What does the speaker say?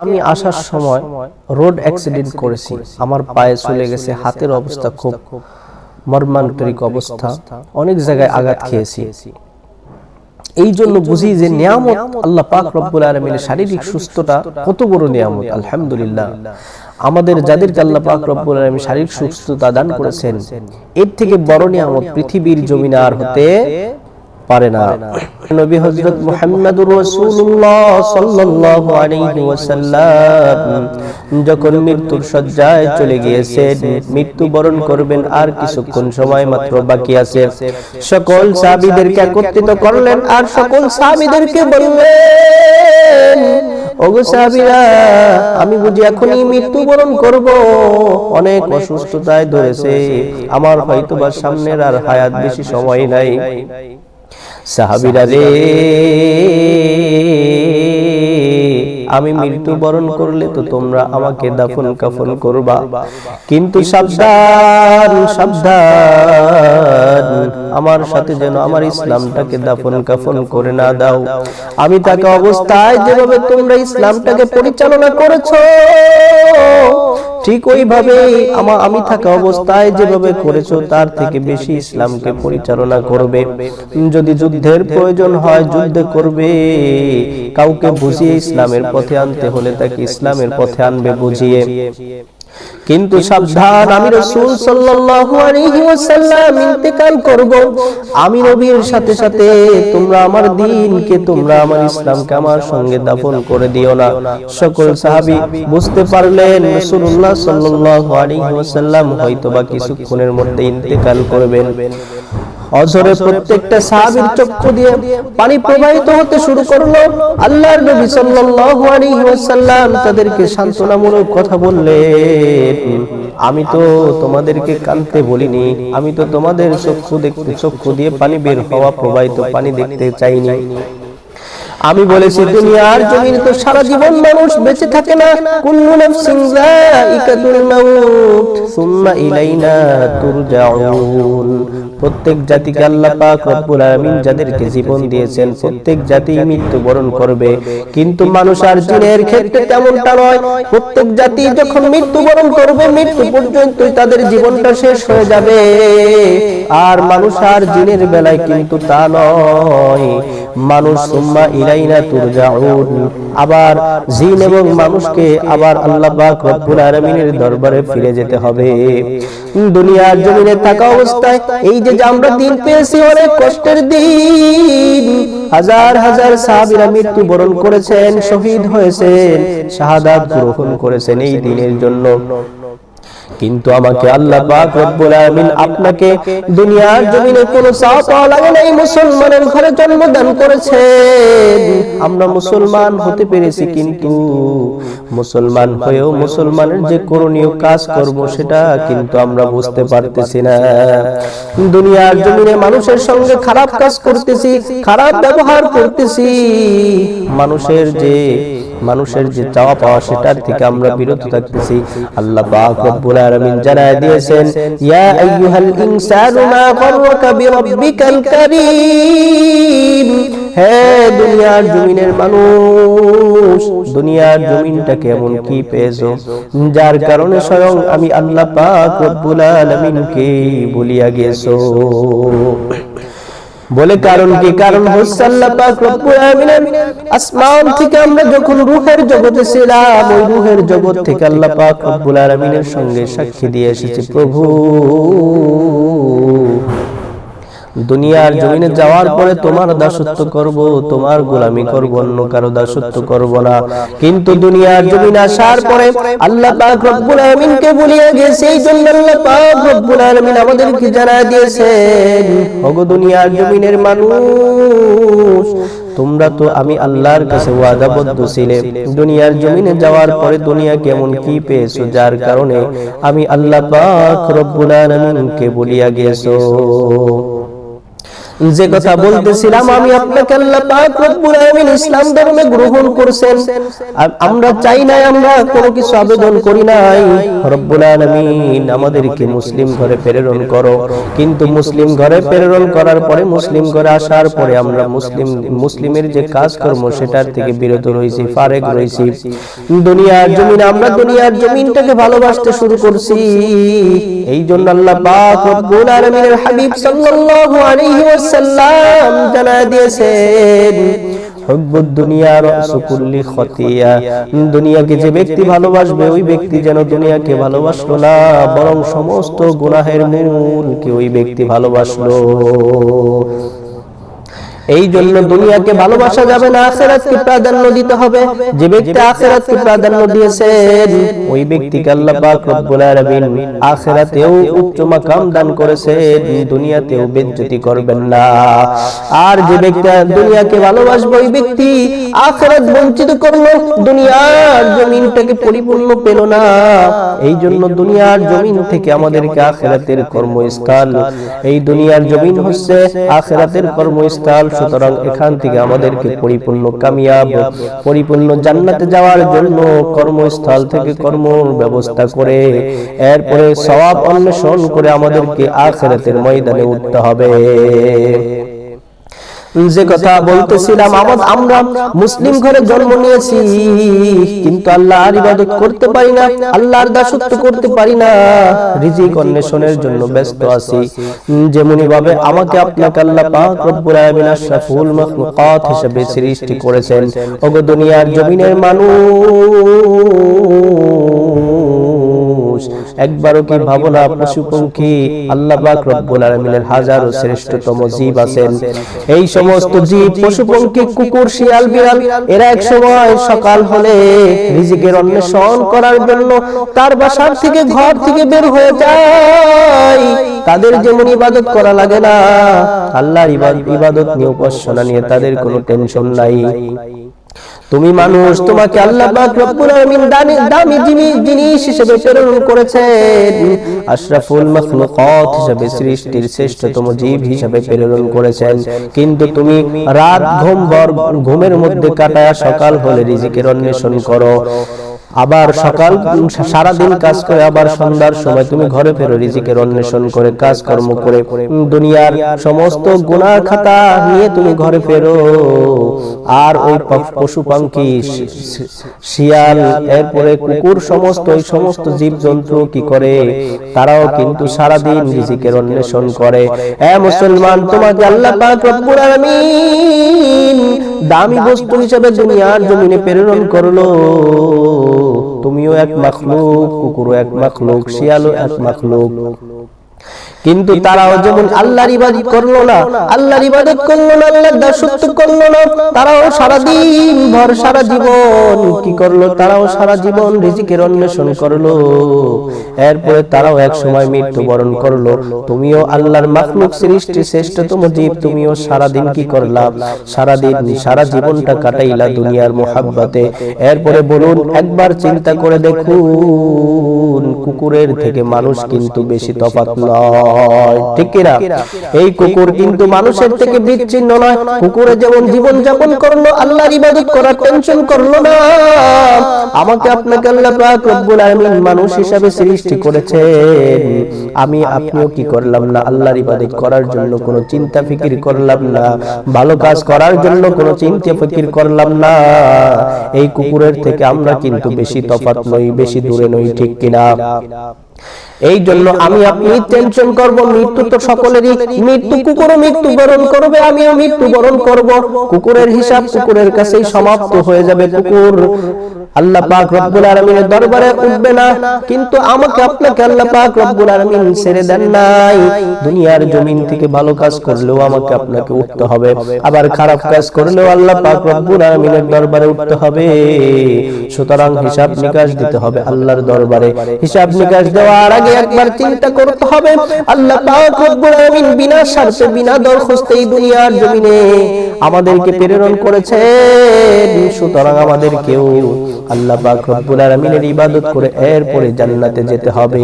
আমি আসার সময় রোড অ্যাক্সিডেন্ট করেছি, আমার পায়ে চলে গেছে, হাতের অবস্থা খুব মর্মান্তরিক অবস্থা, অনেক জায়গায় আঘাত খেয়েছি। এই জন্য বুঝি যে নিয়ামত আল্লাহ পাক রব্বুল আলামিনের শারীরিক সুস্থতা কত বড় নিয়ামত। আলহামদুলিল্লাহ, আমাদের যাদেরকে আল্লাহ পাক রব্বুল আলামিন শারীরিক সুস্থতা দান করেছেন, এর থেকে বড় নিয়ামত পৃথিবীর জমিনে আর হতে পারে না। নবী হযরত মুহাম্মদুর রাসূলুল্লাহ সাল্লাল্লাহু আলাইহি ওয়াসাল্লাম যখন মৃত্যুর শয্যায় চলে গিয়েছেন, মৃত্যুবরণ করবেন, আর কিছুক্ষণ সময় মাত্র বাকি আছে, সকল সাহাবীদেরকে একত্রিত করলেন আর সকল সাহাবীদেরকে বললেন, ওগো সাহাবীরা, আমি বুঝি এখনই মৃত্যুবরণ করব, অনেক অসুস্থতায় ধরেছে, আমার হয়তোবা সামনের আর হায়াত বেশি সময় নাই। সাহাবীরা রে, আমি মৃত্যুবরণ করলে তো তোমরা আমাকে দাফন কাফন করবা, কিন্তু সাবধান সাবধান, আমার সাথে যেন আমার ইসলামটাকে দাফন কাফন করে না দাও। আমি থাকা অবস্থায় যেভাবে তোমরা ইসলামটাকে পরিচালনা করেছো, ঠিক ওইভাবে আমি থাকা অবস্থায় যেভাবে করেছো তার থেকে বেশি ইসলামকে পরিচালনা করবে। যদি যুদ্ধের প্রয়োজন হয় যুদ্ধ করবে, কাউকে বুঝিয়ে ইসলামের পথে আনতে হলে তাকে ইসলামের পথে আনবে বুঝিয়ে। কিন্তু সাবধান, আমি রাসূল সাল্লাল্লাহু আলাইহি ওয়াসাল্লাম ইন্তেকাল করব, আমি নবীর সাথে সাথে তোমরা আমার দ্বীনকে, তোমরা আমার ইসলামকে আমার সঙ্গে দাফন করে দিও না। সকল সাহাবী বুঝতে পারলেন রাসূলুল্লাহ সাল্লাল্লাহু আলাইহি ওয়াসাল্লাম হয়তোবা কিছুক্ষণের মধ্যে ইন্তেকাল করবেন। অঝরে প্রত্যেকটা সাহাবীর চক্ষু দিয়ে পানি প্রবাহিত হতে শুরু করলো। আল্লাহর নবী সাল্লাল্লাহু আলাইহি ওয়াসাল্লাম তাদেরকে সান্ত্বনামূলক কথা বললেন, আমি তো তোমাদেরকে কাঁদতে বলিনি, আমি তো তোমাদের চক্ষু দিয়ে পানি বের হওয়া প্রবাহিত পানি দেখতে চাইনি। আমি বলেছি দুনিয়ার জমিনে তো সারা জীবন মানুষ বেঁচে থাকে না, কুল্লু নাফসিন যায়িকাতুল মাউত সুম্মা ইলাইনা তুরজাউন। প্রত্যেক জাতিকে আল্লাহ পাক রব্বুল আলামিন যাদেরকে জীবন দিয়েছেন, প্রত্যেক জাতি মৃত্যুবরণ করবে, কিন্তু মানুষ আর জিনের ক্ষেত্রে তেমনটা নয়। প্রত্যেক জাতি যখন মৃত্যুবরণ করবে, মৃত্যু পর্যন্ত তাদের জীবনটা শেষ হয়ে যাবে। আর মানুষ আর জিনের বেলায় কিন্তু তা নয়, মানুষ সুম্মা ইলাইনা তুরজাউন, আবার জিন এবং মানুষকে আবার আল্লাহ পাক রব্বুল আলামিনের দরবারে ফিরে যেতে হবে। দুনিয়ার জমিনে থাকা অবস্থায় এই যে আমরা দিন পেয়েছি, অনেক কষ্টের দিন, হাজার হাজার সাহাবীরা মৃত্যুবরণ করেছেন, শহীদ হয়েছেন, শাহাদাত গ্রহণ করেছেন এই দিনের জন্য। কিন্তু আমাকে আল্লাহ পাক রব্বুল আলামিন আপনাকে দুনিয়ার জমিনে কোনো চাওয়া পাওয়া লাগে নাই, মুসলমানের ঘরে জন্মদান করেছেন। আমরা মুসলমান হতে পেরেছি, কিন্তু মুসলমান হয়েও মুসলমানের যে করণীয় কাজ করব সেটা কিন্তু আমরা বুঝতে পারতেছি না। দুনিয়ার জমিনে মানুষের সঙ্গে খারাপ কাজ করতেছি, খারাপ ব্যবহার করতেছি, মানুষের যে চাওয়া পাওয়া সেটার থেকে আমরা বিরত থাকতেছি। আল্লাহ পাক রব্বুল আলামিন জানায় দিয়েছেন, ইয়া আইয়ুহাল ইনসানু মা গাররাকা বিরাব্বিকাল কারীম। হে দুনিয়ার জমিনের মানুষ, দুনিয়ার জমিনটাকে এমন কি পেয়েছো যার কারণে স্বয়ং আমি আল্লাহ পাক রব্বুল আলামিনকে ভুলিয়া গেছো? বলে কারণ কি? কারণ হচ্ছে আল্লাহ পাক রব্বুল আলামিনের আসমান থেকে আমরা যখন রূহের জগতে ছিলাম, ওই রূহের জগৎ থেকে আল্লাহ পাক রব্বুল আলামিনের সঙ্গে সাক্ষী দিয়ে এসেছে, প্রভু দুনিয়ার জমিনে যাওয়ার পরে তোমার দাসত্ব করব, তোমার গোলামি করব, অন্য কারো দাসত্ব করব না। কিন্তু দুনিয়ার জমিনে আসার পরে আল্লাহ পাক রব্বুল আলামিনকে ভুলিয়ে গেছে। এই জন্য আল্লাহ পাক রব্বুল আলামিন আমাদেরকে জানায় দিয়েছেন, ওগো দুনিয়ার জমিনের মানুষ, তোমরা তো আমি আল্লাহর কাছে ওয়াদাবদ্ধ ছিলে, দুনিয়ার জমিনে যাওয়ার পরে দুনিয়া কেমন কি পেয়েছো যার কারণে আমি আল্লাহ পাক রব্বুল আলামিনকে ভুলিয়া গেছো। যে কথা বলতেছিলাম, আমি আপনাকে আল্লাহ পাক রব্বুল আলামিন ইসলাম ধর্মে গ্রহণ করেছেন। আর আমরা চাই নাই, আমরা কোনো কিছু আবেদন করি নাই, রব্বুল আলামিন আমাদেরকে মুসলিম ঘরে প্রেরণ করো। কিন্তু মুসলিম ঘরে প্রেরণ করার পরে, মুসলিম ঘরে আসার পরে আমরা মুসলিমের যে কাজকর্ম সেটার থেকে বিরত রয়েছি, ফারেক রয়েছি। দুনিয়ার জমিনে আমরা দুনিয়ার জমিনটাকে ভালোবাসতে শুরু করছি। এই জন্য আল্লাহ পাক রব্বুল আলামিনের হাবিব সাল্লাল্লাহু আলাইহি ওয়াসাল্লাম জানায় দিয়েছেন, হুব্বুদ দুনিয়া রাসু কুল্লি খতিয়া। দুনিয়াকে যে ব্যক্তি ভালোবাসবে ওই ব্যক্তি যেন দুনিয়াকে ভালোবাসলো না, বরং সমস্ত গুনাহের মূলকে ওই ব্যক্তি ভালোবাসলো। এই জন্য দুনিয়াকে ভালোবাসা যাবে না, আখিরাতকে প্রাধান্য দিতে হবে। যে ব্যক্তি আখিরাতকে প্রাধান্য দিয়েছেন ওই ব্যক্তিকে আল্লাহ পাক রব্বুল আলামিন আখিরাতেও উচ্চ মাকাম দান করেছেন, দুনিয়াতেও বেজ্জতি করবেন না। আর যে ব্যক্তি দুনিয়াকে ভালোবাসবে ওই ব্যক্তি আখিরাত বঞ্চিত করলো, দুনিয়ার জমিনটাকে পরিপূর্ণ পেল না। এই জন্য দুনিয়ার জমিন থেকে আমাদেরকে আখিরাতের কর্মস্থল, এই দুনিয়ার জমিন হচ্ছে আখিরাতের কর্মস্থল। সুতরাং এখান থেকে আমাদেরকে পরিপূর্ণ কামিয়াব, পরিপূর্ণ জান্নাতে যাওয়ার জন্য কর্মস্থল থেকে কর্মের ব্যবস্থা করে এরপরে সওয়াব অন্বেষণ করে আমাদেরকে আখিরাতের ময়দানে উঠতে হবে। যে কথা বলতেছিলাম, আমরা মুসলিম ঘরে জন্ম নিয়েছি কিন্তু আল্লাহর ইবাদত করতে পারি না, আল্লাহর দাসত্ব করতে পারি না, রিজিক অন্বেষণের জন্য ব্যস্ত আছি। যেমনি ভাবে আমাকে আপনাকে আল্লাহ পাক রব্বুল আলামিন আশরাফুল মাখলুকাত হিসেবে সৃষ্টি করেছেন। ওগো দুনিয়ার জমিনের মানুষ, একবারও কি ভাবো না পশু পঙ্খী আল্লাহ পাক রব্বুল আলামিনের হাজারো শ্রেষ্ঠতম জীব আছেন। এই সমস্ত জীব, পশু পঙ্খী, কুকুর, শিয়াল, বিড়াল, এরা এক সময় সকাল হলে রিজিকের অন্বেষণ করার জন্য তার বাসা থেকে, ঘর থেকে বের হয়ে যায়। তাদের যেমন ইবাদত করা লাগে না, আল্লাহর ইবাদত নিয়ে, উপাসনা নিয়ে তাদের কোনো টেনশন নাই। তুমি মানুষ, তোমাকে আল্লাহ পাক রব্বুল আলামিন দামি জিনিস হিসেবে প্রেরণ করেছেন, আশরাফুল মাখলুকাত হিসেবে সৃষ্টির শ্রেষ্ঠতম জীব হিসেবে প্রেরণ করেছেন। কিন্তু তুমি রাত ঘুমের মধ্যে কাটায়া সকাল হলে রিজিকের অন্বেষণ করো, আবার সকাল সারা দিন কাজ করে আবার সন্ধ্যার সময় তুমি ঘরে ফেরো রিজিকের অন্বেষণ করে, কাজকর্ম করে, দুনিয়ার সমস্ত গুনাহ খাতা নিয়ে তুমি ঘরে ফেরো। আর ওই পশু পাখি, শিয়াল, এরপরে কুকুর, সমস্ত জীব জন্তু কি করে? তারাও কিন্তু সারা দিন রিজিকের অন্বেষণ করে। এ মুসলমান, তোমাকে আল্লাহ পাক রব্বুল আলামিন দামি বস্তু হিসেবে দুনিয়ার জমিনে প্রেরণ করলো। তুমিও এক মাখলুক, কুকুরও এক মাখলুক, শিয়ালও এক মাখলুক। কিন্তু তারাও যেমন আল্লাহর ইবাদত করলো না, আল্লাহর ইবাদত করলো না, আল্লাহর দাসত্ব করলো না, তারাও সারা দিন ভর সারা জীবন কি করলো? তারাও সারা জীবন রিজিকের অন্বেষণ করলো। এরপরে তারাও এক সময় মৃত্যুবরণ করলো। তুমিও আল্লাহর মাখলুক, সৃষ্টির শ্রেষ্ঠতম জীব, তুমিও সারা দিন কি করলা? সারা দিন, সারা জীবনটা কাটাইলা দুনিয়ার মোহাব্বতে। এরপরে বলুন, একবার চিন্তা করে দেখুন, কুকুরের থেকে মানুষ কিন্তু বেশি তফাৎ নয়, ঠিক কিনা? এই কুকুর কিন্তু মানুষের থেকে বিচ্ছিন্ন নয়। কুকুরে যেমন জীবন যাপন করলো, আল্লাহর ইবাদত করার টেনশন করলো না। আমাকে আপনাকে আল্লাহ পাক রব্বুল আলামিন মানুষ হিসাবে সৃষ্টি করেছেন, আমি আপনিও কি করলাম না? আল্লাহর ইবাদত করার জন্য কোনো চিন্তা ফিকির করলাম না, ভালো কাজ করার জন্য কোনো চিন্তা ফিকির করলাম না। এই কুকুরের থেকে আমরা কিন্তু বেশি তফাৎ নই, বেশি দূরে নই, ঠিক কিনা? এই জন্য আমি আপনি টেনশন করব, মৃত্যু তো সকলেরই, মৃত্যু, কুকুরও মৃত্যুবরণ করবে, আমিও মৃত্যুবরণ করব। কুকুরের হিসাব কুকুরের কাছেই সমাপ্ত হয়ে যাবে। কুকুর আল্লাহ পাক রব্বুল আলামিনের দরবারে উঠবে না, কিন্তু আমাকে আপনাকে আল্লাহ পাক রব্বুল আলামিন ছেড়ে দেন নাই। দুনিয়ার জমিন থেকে ভালো কাজ করলেও আমাকে আপনাকে উঠতে হবে, আবার খারাপ কাজ করলেও আল্লাহ পাক রব্বুল আলামিনের দরবারে উঠতে হবে। সুতরাং হিসাব নিকাশ দিতে হবে আল্লাহর দরবারে। হিসাব নিকাশ দেওয়ার আগে একবার চিন্তা করতে হবে, আল্লাহ পাক রব্বুল আলামিন বিনা স্বার্থে, বিনা দরখাস্তে এই দুনিয়ার জমিনে আমাদেরকে প্রেরণ করেছেন। সুতরাং আমাদেরকেও আল্লাহ পাক রব্বুল আলামিনের ইবাদত করে এরপরে জান্নাতে যেতে হবে।